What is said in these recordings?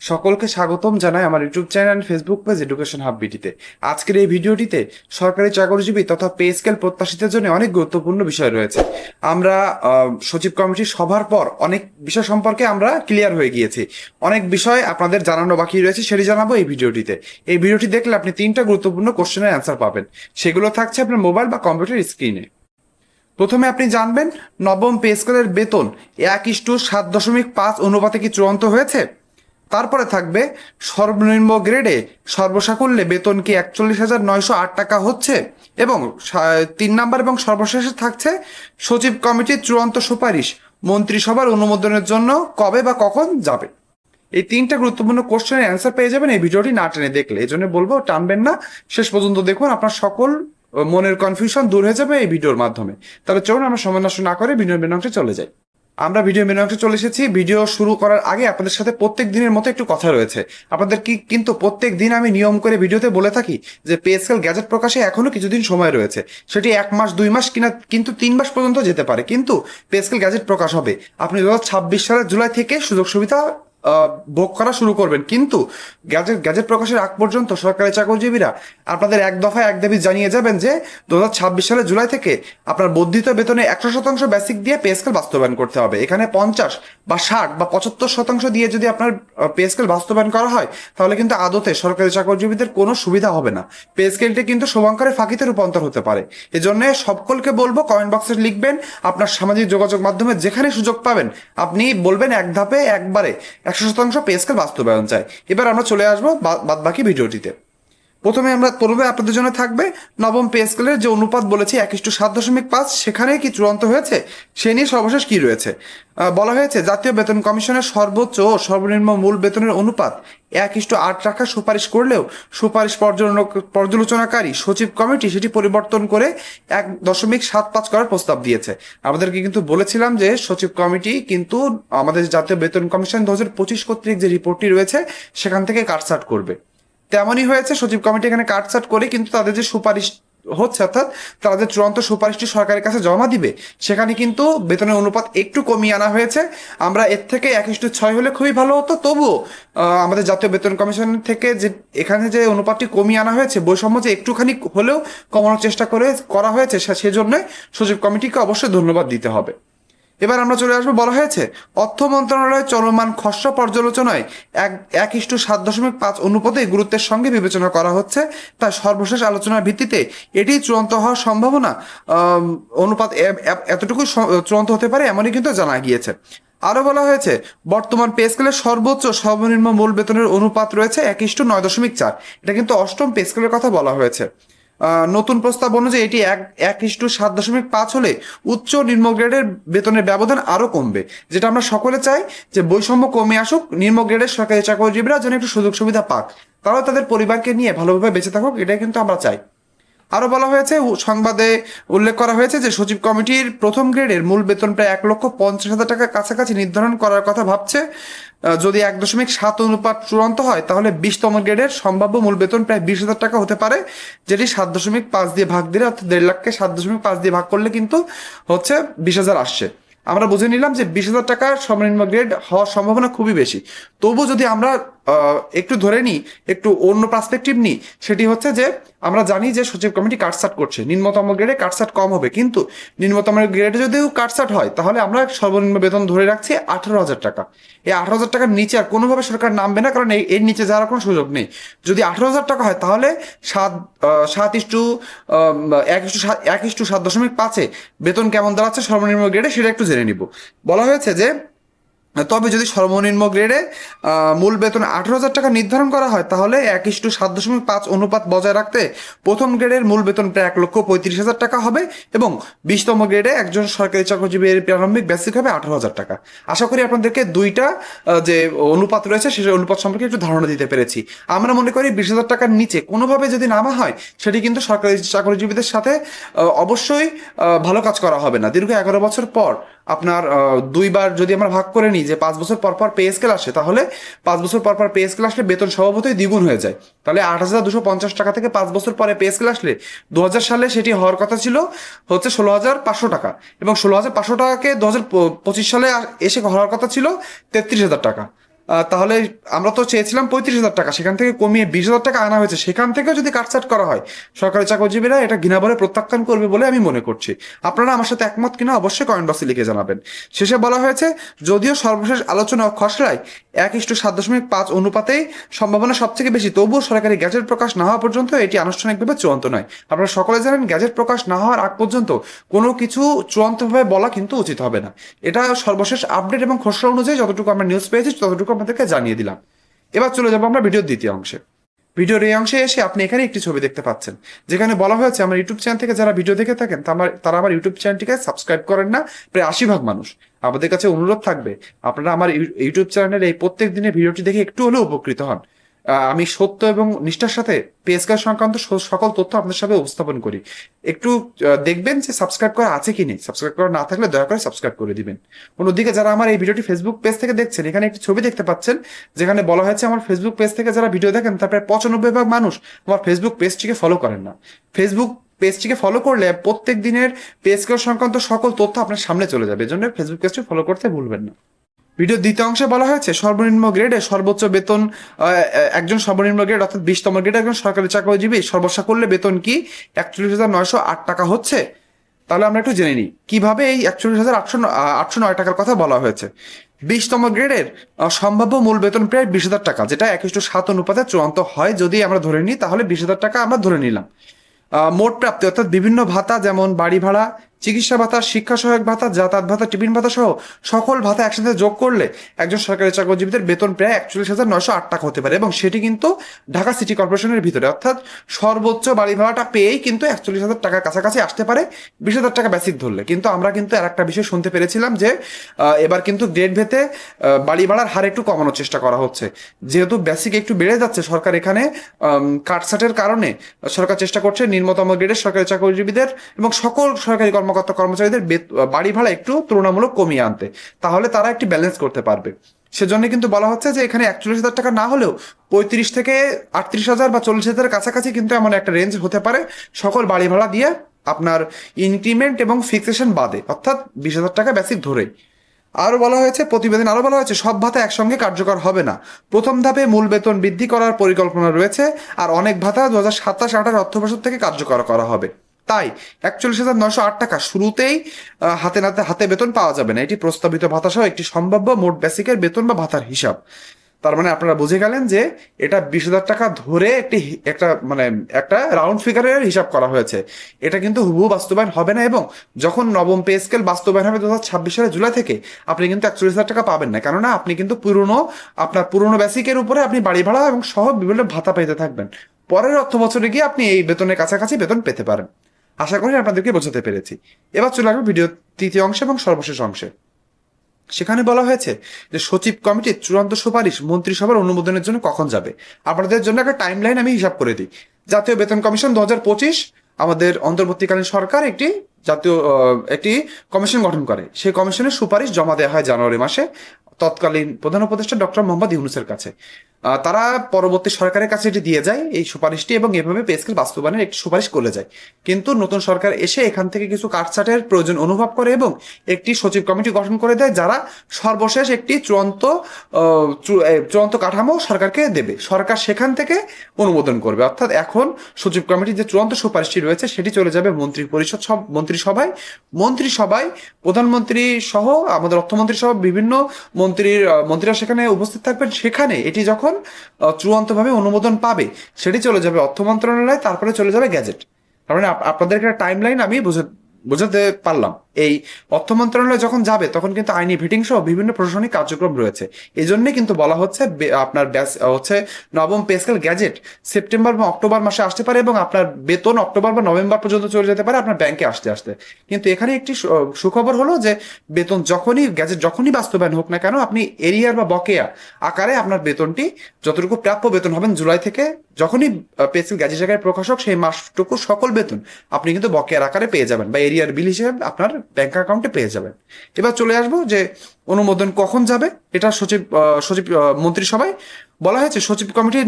সকলকে স্বাগতম জানাই আমার YouTube channel Facebook page education hub বিটিতে। আজকের এই ভিডিওটিতে সরকারি চাকরিজীবী তথা পে স্কেল প্রত্যাশীদের জন্য অনেক গুরুত্বপূর্ণ বিষয় রয়েছে। আমরা সচিব কমিটির সভার পর অনেক বিষয় সম্পর্কে আমরা ক্লিয়ার হয়ে গিয়েছি। অনেক বিষয় আপনাদের জানানো বাকি রয়েছে, সেটি জানাবো এই ভিডিওটিতে। এই ভিডিওটি দেখলে আপনি 3টা গুরুত্বপূর্ণ কোশ্চেনের অ্যান্সার পাবেন। সেগুলো থাকছে আপনার মোবাইল বা কম্পিউটার স্ক্রিনে। প্রথমে আপনি জানবেন নবম পে স্কেলের বেতন 1:7.5 অনুপাতে কি চূড়ান্ত হয়েছে। তারপরে থাকবে সর্বনিম্ন গ্রেডে সর্বসাকুল্যে বেতন কি 41,908 টাকা হচ্ছে। এবং 3 নাম্বার এবং সর্বশেষে থাকছে সচিব কমিটির চূড়ান্ত সুপারিশ মন্ত্রিসভার অনুমোদনের জন্য কবে বা কখন যাবে। এই 3টা গুরুত্বপূর্ণ কোশ্চেনের অ্যান্সার পেয়ে যাবেন এই ভিডিওটি না টেনে দেখলে। এই জন্য বলবো টানবেন না, শেষ পর্যন্ত দেখুন, আপনার সকল মনের কনফিউশন দূর হয়ে যাবে এই ভিডিওর মাধ্যমে। তবে চলুন আমরা সময় নষ্ট না করে ভিডিওর মেন অংশে চলে যাই। আমরা ভিডিও মেনু অংশে চলে এসেছি। ভিডিও শুরু করার আগে আপনাদের সাথে প্রত্যেক দিনের মতো একটু কথা রয়েছে। আপনাদের কিন্তু প্রত্যেক দিন আমি নিয়ম করে ভিডিওতে বলে থাকি যে পে স্কেল গ্যাজেট প্রকাশে এখনো কিছুদিন সময় রয়েছে। সেটি 1 মাস 2 মাস কিনা কিন্তু 3 মাস পর্যন্ত যেতে পারে, কিন্তু পে স্কেল গ্যাজেট প্রকাশ হবে। আপনি 2026 সালের জুলাই থেকে সুযোগ সুবিধা ভোগ করা শুরু করবেন, কিন্তু গ্যাজেট প্রকাশের আগ পর্যন্ত সরকারি চাকরিজীবীরা আপনাদের এক দফায় এক দাবি জানিয়ে যাবেন যে 2026 সালের জুলাই থেকে আপনার বর্ধিত বেতনে 100% বেসিক দিয়ে পে স্কেল বাস্তবায়ন করতে হবে। এখানে 50 বা 60 বা 75% দিয়ে যদি আপনার পে স্কেল বাস্তবায়ন করা হয়, তাহলে কিন্তু আদতে সরকারি চাকরিজীবীদের কোনো সুবিধা হবে না। পে স্কেলটি কিন্তু শুভঙ্করের ফাঁকিতে রূপান্তর হতে পারে। এজন্য সকলকে বলবো কমেন্ট বক্সে লিখবেন, আপনার সামাজিক যোগাযোগ মাধ্যমে যেখানে সুযোগ পাবেন আপনি বলবেন এক ধাপে একবারে 100% পে স্কেল বাস্তবায়ন চাই। এবার আমরা চলে আসবো বাদ বাকি ভিডিওটিতে। প্রথমে আপনাদের জন্য থাকবে নবম পে স্কেলের যে অনুপাত বলেছি 1:7.5, সেখানে কি চূড়ান্ত হয়েছে সে নিয়ে সর্বশেষ কি রয়েছে। বলা হয়েছে জাতীয় বেতন কমিশনের সর্বোচ্চ ও সর্বনিম্ন মূল বেতনের অনুপাত 1:8 রাখার সুপারিশ করলেও সুপারিশ পর্যালোচনাকারী সচিব কমিটি সেটি পরিবর্তন করে 1.75 করার প্রস্তাব দিয়েছে। আমাদেরকে কিন্তু বলেছিলাম যে সচিব কমিটি কিন্তু আমাদের জাতীয় বেতন কমিশন 2025 কর্তৃক যে রিপোর্টটি রয়েছে সেখান থেকে কাটছাট করবে। তেমনই হয়েছে, সচিব কমিটি এখানে কাটছাট করে কিন্তু তাদের যে সুপারিশ হচ্ছে, অর্থাৎ তারা যে চূড়ান্ত সুপারিশটি সরকারের কাছে জমা দিবে, সেখানে কিন্তু বেতনের অনুপাত একটু কমিয়ে আনা হয়েছে। আমরা এর থেকে 1:6 হলে খুবই ভালো হতো, তবুও আমাদের জাতীয় বেতন কমিশন থেকে যে এখানে যে অনুপাতটি কমিয়ে আনা হয়েছে, বৈষম্য যে একটুখানি হলেও কমানোর চেষ্টা করা হয়েছে, সেজন্য সচিব কমিটিকে অবশ্যই ধন্যবাদ দিতে হবে। এবার আমরা চলে আসবো। বলা হয়েছে অর্থ মন্ত্রণালয়ের চলমান খসড়া পর্যালোচনায় 1:7.5 অনুপাতে গুরুত্বের সঙ্গে বিবেচনা করা হচ্ছে, তাই সর্বশেষ আলোচনার ভিত্তিতে এটি চূড়ান্ত হওয়ার সম্ভাবনা অনুপাত এতটুকু চূড়ান্ত হতে পারে এমনই কিন্তু জানা গিয়েছে। আরো বলা হয়েছে বর্তমান পে স্কেলের সর্বোচ্চ সর্বনিম্ন মূল বেতনের অনুপাত রয়েছে 1:9.4। এটা কিন্তু অষ্টম পে স্কেলের কথা বলা হয়েছে। নতুন প্রস্তাব অনুযায়ী এটি 1:7.5 হলে উচ্চ নিম্ন গ্রেডের বেতনের ব্যবধান আরো কমবে, যেটা আমরা সকলে চাই যে বৈষম্য কমে আসুক, নিম্ন গ্রেডের সরকারি চাকরিজীবীরা যেন একটু সুযোগ সুবিধা পাক, তারাও তাদের পরিবারকে নিয়ে ভালোভাবে বেঁচে থাকুক, এটাই কিন্তু আমরা চাই। আরো বলা হয়েছে, সংবাদে উল্লেখ করা হয়েছে যে সচিব কমিটির প্রথম গ্রেডের মূল বেতন প্রায় 1,50,000 টাকার কাছাকাছি নির্ধারণ করার কথা ভাবছে। যদি 1.7 অনুপাত চূড়ান্ত হয়, তাহলে 20তম গ্রেডের সম্ভাব্য মূল বেতন প্রায় 20,000 টাকা হতে পারে, যেটি 7.5 দিয়ে ভাগ দিলে, অর্থাৎ 1.5 লাখকে 7.5 দিয়ে ভাগ করলে কিন্তু হচ্ছে 20,000 আসছে। আমরা বুঝে নিলাম যে 20,000 টাকার সর্বনিম্ন গ্রেড হওয়ার সম্ভাবনা খুবই বেশি। তবু যদি আমরা একটু ধরে নিই, একটু অন্য পার্সপেক্টিভ নিই, সেটি হচ্ছে যে আমরা জানি যে সচিব কমিটি কাটছাট করছে, নিম্নতম গ্রেডে কাটছাট কম হবে, কিন্তু নিম্নতম গ্রেডে যদিও কাটছাট হয়, তাহলে আমরা সর্বনিম্ন বেতন ধরে রাখছি 18,000 টাকা। এই 18,000 টাকার নিচে আর কোনোভাবে সরকার নামবে না, কারণ এর নিচে যাওয়ার কোনো সুযোগ নেই। যদি 18,000 টাকা হয়, তাহলে 1:7.5 বেতন কেমন দাঁড়াচ্ছে সর্বনিম্ন গ্রেডে, সেটা একটু জেনে নিব। বলা হয়েছে যে তবে যদি সর্বনিম্ন গ্রেডে মূল বেতন 18,000 টাকা নির্ধারণ করা হয়, তাহলে 1:7.5 অনুপাত বজায় রাখতে প্রথম গ্রেডের মূল বেতন প্রায় 1,35,000 টাকা হবে, এবং 20তম গ্রেডে একজন সরকারি চাকরিজীবীর প্রারম্ভিক বেসিক হবে 18,000 টাকা। আশা করি আপনাদেরকে দুইটা যে অনুপাত রয়েছে সেই অনুপাত সম্পর্কে একটু ধারণা দিতে পেরেছি। আমরা মনে করি 20,000 টাকার নিচে কোনোভাবে যদি নামা হয়, সেটি কিন্তু সরকারি চাকরিজীবীদের সাথে অবশ্যই ভালো কাজ করা হবে না। দীর্ঘ 11 বছর পর আপনার দুইবার যদি আমরা ভাগ করে নিই যে 5 বছর পর পর পে স্কেল আসে, তাহলে 5 বছর পর পর পে স্কেল আসলে বেতন স্বভাবতই দ্বিগুণ হয়ে যায়। তাহলে 8,250 টাকা থেকে 5 বছর পরে পে স্কেল আসলে 2000 সালে সেটি হওয়ার কথা ছিল হচ্ছে 16,500 টাকা, এবং 16,500 টাকাকে 2025 সালে এসে হওয়ার কথা ছিল 33,000 টাকা। তাহলে আমরা তো চেয়েছিলাম 35,000 টাকা, সেখান থেকে কমিয়ে 20,000 টাকা আনা হয়েছে। সেখান থেকে যদি কাটছাট করা হয়, সরকারি চাকরিজীবীরা এটা ঘৃণাভরে প্রত্যাখ্যান করবে বলে আমি মনে করছি। আপনারা আমার সাথে একমত কিনা অবশ্যই কমেন্ট বক্সে লিখে জানাবেন। শেষে বলা হয়েছে, যদিও সর্বশেষ আলোচনা ও খসড়ায় 1:7.5 অনুপাতেই সম্ভাবনা সবথেকে বেশি, তবুও সরকারি গ্যাজেট প্রকাশ না হওয়া পর্যন্ত এটি আনুষ্ঠানিকভাবে চূড়ান্ত নয়। আপনারা সকলে জানেন, গ্যাজেট প্রকাশ না হওয়ার আগ পর্যন্ত কোনো কিছু চূড়ান্তভাবে বলা কিন্তু উচিত হবে না। এটা সর্বশেষ আপডেট এবং খসড়া অনুযায়ী যতটুকু আমরা নিউজ পেয়েছি ততটুকু আপনাদেরকে জানিয়ে দিলাম। এবার চলে যাবো আমরা ভিডিওর দ্বিতীয় অংশে। ভিডিওর এই অংশে এসে আপনি এখানে একটি ছবি দেখতে পাচ্ছেন, যেখানে বলা হয়েছে আমার ইউটিউব চ্যানেল থেকে যারা ভিডিও দেখে থাকেন তারা আমার ইউটিউব চ্যানেলটিকে সাবস্ক্রাইব করেন না, প্রায় 80% মানুষ। আমাদের কাছে অনুরোধ থাকবে, আপনারা আমার ইউটিউব চ্যানেলের এই প্রত্যেক দিনের ভিডিওটি দেখে একটু হলেও উপকৃত হন। আমি সত্য এবং নিষ্ঠার সাথে পেসকার সংক্রান্ত সকল তথ্য আপনাদের সাথে উপস্থাপন করি। একটু দেখবেন যে সাবস্ক্রাইব করা আছে কি নেই। সাবস্ক্রাইব করা না থাকলে দয়া করে সাবস্ক্রাইব করে দিবেন। অন্যদিকে যারা আমার এই ভিডিওটি ফেসবুক পেজ থেকে দেখছেন, এখানে একটি ছবি দেখতে পাচ্ছেন, যেখানে বলা হয়েছে আমার ফেসবুক পেজ থেকে যারা ভিডিও দেখেন তার প্রায় 95% মানুষ আমার ফেসবুক পেজটিকে ফলো করেন না। ফেসবুক পেজটিকে ফলো করলে প্রত্যেক দিনের পেজকার সংক্রান্ত সকল তথ্য আপনার সামনে চলে যাবে। এজন্য ফেসবুক পেজটি ফলো করতে ভুলবেন না। ভিডিওর দ্বিতীয় অংশে বলা হয়েছে, সর্বনিম্ন গ্রেডে সর্বোচ্চ বেতন, একজন সর্বনিম্ন গ্রেড অর্থাৎ 20তম গ্রেড একজন সরকারি চাকরিজীবী সর্বসাকুল্যে বেতন কি 41,908 হচ্ছে। তাহলে আমরা একটু জেনে নিই কিভাবে এই 41,809 টাকার কথা বলা হয়েছে। 20তম গ্রেডের সম্ভাব্য মূল বেতন প্রায় 20,000 টাকা, যেটা 1:7 অনুপাতে চূড়ান্ত হয়। যদি আমরা ধরে নিই তাহলে 20,000 টাকা আমরা ধরে নিলাম। মোট প্রাপ্তি অর্থাৎ বিভিন্ন ভাতা, যেমন বাড়ি ভাড়া, চিকিৎসা ভাতা, শিক্ষা সহায়ক ভাতা, যাতায়াত ভাতা, টিফিন ভাতা সহ সকল ভাতা একসাথে যোগ করলে একজন সরকারি চাকরিজীবীদের বেতন প্রায় 41,908 টাকা হতে পারে, এবং সেটি কিন্তু ঢাকা সিটি কর্পোরেশনের ভিতরে। অর্থাৎ সর্বোচ্চ বাড়ি ভাড়াটা পেয়েই কিন্তু 41,000 টাকার কাছাকাছি আসতে পারে 20,000 টাকা বেসিক ধরলে। কিন্তু আমরা কিন্তু আর একটা বিষয় শুনতে পেরেছিলাম যে এবার কিন্তু গ্রেড ভেদে বাড়ি ভাড়ার হার একটু কমানোর চেষ্টা করা হচ্ছে। যেহেতু বেসিক একটু বেড়ে যাচ্ছে, সরকার এখানে কাটছাটের কারণে সরকার চেষ্টা করছে নিম্নতম গ্রেডের সরকারি চাকরিজীবীদের এবং সকল সরকারি কর্মকর্তা কর্মচারীদের বাড়ি ভাড়া একটু তুলনামূলক কমিয়ে আনতে, তাহলে তারা একটি ব্যালেন্স করতে পারবে। সেজন্য কিন্তু বলা হচ্ছে যে এখানে 41,000 টাকা না হলেও 35 থেকে 38,000 বা 40,000 কাছাকাছি কিন্তু এমন একটা রেঞ্জ হতে পারে সকল বাড়ি ভাড়া দিয়ে, আপনার ইনক্রিমেন্ট এবং ফিক্সেশন বাদে, অর্থাৎ 20,000 টাকা বেসিক ধরেই। আরও বলা হয়েছে, প্রতিবেদন আরও বলা হয়েছে, সব ভাতা একসঙ্গে কার্যকর হবে না। প্রথম ধাপে মূল বেতন বৃদ্ধি করার পরিকল্পনা রয়েছে, আর অনেক ভাতা 2027-28 অর্থবর্ষ থেকে কার্যকর করা হবে। তাই 41,908 টাকা শুরুতেই হাতে বেতন পাওয়া যাবে না। এটি প্রস্তাবিত ভাতা সহ একটি সম্ভাব্য মোট বেসিকের বেতন বা ভাতার হিসাব। তার মানে আপনারা বুঝে গেলেন যে এটা 20,000 টাকা ধরে একটা রাউন্ড ফিগারের হিসাব করা হয়েছে। এটা কিন্তু হুবহু বাস্তবায়ন হবে না, এবং যখন নবম পে স্কেল বাস্তবায়ন হবে 2026 সালের জুলাই থেকে, আপনি কিন্তু 41,000 টাকা পাবেন না। কেননা আপনি কিন্তু আপনার পুরনো বেসিকের উপরে আপনি বাড়ি ভাড়া এবং সহ বিভিন্ন ভাতা পেতে থাকবেন। পরের অর্থ বছরে গিয়ে আপনি এই বেতনের কাছাকাছি বেতন পেতে পারেন। আশা করি আপনাদেরকে বোঝাতে পেরেছি। এবার চলে আসবো ভিডিও তৃতীয় অংশে এবং সর্বশেষ অংশে। সেখানে বলা হয়েছে যে সচিব কমিটির চূড়ান্ত সুপারিশ মন্ত্রিসভার অনুমোদনের জন্য কখন যাবে। আপনাদের জন্য একটা টাইম লাইন আমি হিসাব করে দিই। জাতীয় বেতন কমিশন 2025, আমাদের অন্তর্বর্তীকালীন সরকার একটি কমিশন গঠন করে। সেই কমিশনের সুপারিশ জমা দেওয়া হয় জানুয়ারি মাসে তৎকালীন প্রধান উপদেষ্টা ডক্টর মোহাম্মদ ইউনূসের কাছে। তারা পরবর্তী সরকারের কাছে এটি দিয়ে যায় এই সুপারিশটি, এবং এভাবে পে স্কেল বাস্তবায়নের একটি সুপারিশ করে যায়। কিন্তু নতুন সরকার এসে এখান থেকে কিছু কাটছাটের প্রয়োজন অনুভব করে এবং একটি সচিব কমিটি গঠন করে দেয়, যারা সর্বশেষ একটি চূড়ান্ত কাঠামো সরকারকে দেবে। সরকার সেখান থেকে অনুমোদন করবে। অর্থাৎ এখন সচিব কমিটির যে চূড়ান্ত সুপারিশটি রয়েছে সেটি চলে যাবে মন্ত্রিসভায় প্রধানমন্ত্রী সহ আমাদের অর্থমন্ত্রী সহ বিভিন্ন মন্ত্রীরা সেখানে উপস্থিত থাকবেন। সেখানে এটি যখন চূড়ান্তভাবে অনুমোদন পাবে, সেটি চলে যাবে অর্থ মন্ত্রণালয়, তারপরে চলে যাবে গ্যাজেট। তার মানে আপনাদের একটা টাইম লাইন আমি বোঝাতে পারলাম। এই অর্থ মন্ত্রণালয় যখন যাবে তখন কিন্তু আইনি ভিটিং সহ বিভিন্ন প্রশাসনিক কার্যক্রম রয়েছে। এই জন্য কিন্তু বলা হচ্ছে আপনার নবম পে স্কেল গ্যাজেট সেপ্টেম্বর বা অক্টোবর মাসে আসতে পারে, এবং আপনার বেতন অক্টোবর বা নভেম্বর পর্যন্ত চলে যেতে পারে আপনার ব্যাংকে আসতে। কিন্তু এখানে একটি সুখবর হলো যে বেতন গ্যাজেট যখনই বাস্তবায়ন হোক না কেন, আপনি এরিয়ার বা বকেয়া আকারে আপনার বেতনটি যতটুকু প্রাপ্য বেতন হবেন জুলাই থেকে, যখনই পে স্কেল গ্যাজেট জায়গায় প্রকাশক সেই মাসটুকু সকল বেতন আপনি কিন্তু বকেয়ার আকারে পেয়ে যাবেন, বা এরিয়ার বিল হিসেবে আপনার ব্যাংক অ্যাকাউন্টে পেয়ে যাবেন। এবার চলে আসবো যে অনুমোদন কখন যাবে। এটা সচিব মন্ত্রিসভায় বলা হয়েছে সচিব কমিটির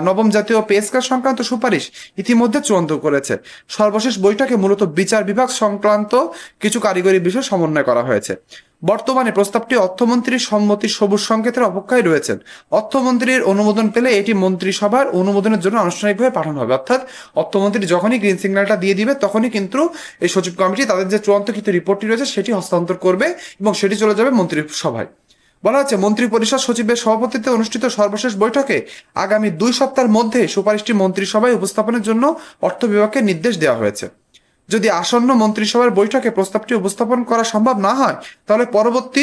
নবম জাতীয় পে স্কেল সংক্রান্ত সুপারিশ ইতিমধ্যে চূড়ান্ত করেছে। সর্বশেষ বৈঠকে মূলত বিচার বিভাগ সংক্রান্ত কিছু কারিগরি বিষয় সমন্বয় করা হয়েছে। বর্তমানে প্রস্তাবটি অর্থমন্ত্রীর সম্মতির সবুজ সংকেতের অপেক্ষায় রয়েছেন। অর্থমন্ত্রীর অনুমোদন পেলে এটি মন্ত্রিসভার অনুমোদনের জন্য আনুষ্ঠানিকভাবে পাঠানো হবে, অর্থাৎ অর্থমন্ত্রী যখনই গ্রিন সিগন্যালটা দিয়ে দিবে তখনই কিন্তু এই সচিব কমিটি তাদের যে চূড়ান্তকৃত রিপোর্টটি রয়েছে সেটি হস্তান্তর করবে এবং সেটি চলে যাবে মন্ত্রিসভায়। বলা হচ্ছে মন্ত্রিপরিষদ সচিবের সভাপতিত্বে অনুষ্ঠিত সর্বশেষ বৈঠকে আগামী 2 সপ্তাহের মধ্যে সুপারিশটি মন্ত্রিসভায় উপস্থাপনের জন্য অর্থ বিভাগকে নির্দেশ দেওয়া হয়েছে। যদি আসন্ন মন্ত্রিসভার বৈঠকে প্রস্তাবটি উপস্থাপন করা সম্ভব না হয়, তাহলে পরবর্তী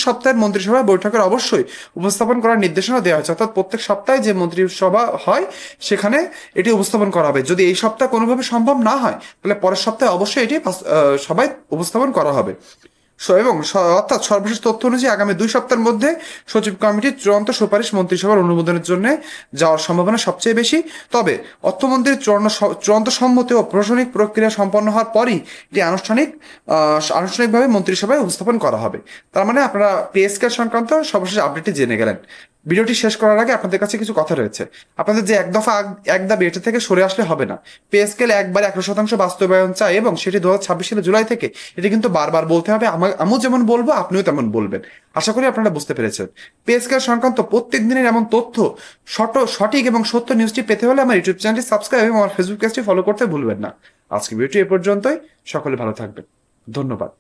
সপ্তাহের মন্ত্রিসভার বৈঠকের অবশ্যই উপস্থাপন করার নির্দেশনা দেওয়া হয়েছে, অর্থাৎ প্রত্যেক সপ্তাহে যে মন্ত্রিসভা হয় সেখানে এটি উপস্থাপন করা হবে। যদি এই সপ্তাহে কোনোভাবে সম্ভব না হয় তাহলে পরের সপ্তাহে অবশ্যই এটি সবাই উপস্থাপন করা হবে। এবং অর্থাৎ সর্বশেষ তথ্য অনুযায়ী আগামী 2 সপ্তাহের মধ্যে সচিব কমিটির চূড়ান্ত সুপারিশ মন্ত্রিসভার অনুমোদনের জন্য যাওয়ার সম্ভাবনা সবচেয়ে বেশি। তবে অর্থমন্ত্রীর চূড়ান্ত সম্মতি ও প্রশাসনিক প্রক্রিয়া সম্পন্ন হওয়ার পরই এটি আনুষ্ঠানিকভাবে মন্ত্রিসভায় উপস্থাপন করা হবে। তার মানে আপনারা পে স্কেল সংক্রান্ত সর্বশেষ আপডেটটি জেনে গেলেন। ভিডিওটি শেষ করার আগে আপনাদের কাছে কিছু কথা রয়েছে। আপনাদের যে এক দাবি এটা থেকে সরে আসলে হবে না। পে স্কেল একবারে 100% বাস্তবায়ন চাই এবং সেটি 2026 সালের জুলাই থেকে। এটি কিন্তু বারবার বলতে হবে, আমিও যেমন বলবো আপনিও তেমন বলবেন। আশা করি আপনারা বুঝতে পেরেছেন। পে স্কেল সংক্রান্ত প্রত্যেক দিনের এমন তথ্য, সঠিক এবং সত্য নিউজটি পেতে হলে আমার ইউটিউব চ্যানেলটি সাবস্ক্রাইব এবং আমার ফেসবুক পেজটি ফলো করতে ভুলবেন না। আজকে ভিডিওটি এ পর্যন্তই। সকলে ভালো থাকবেন। ধন্যবাদ।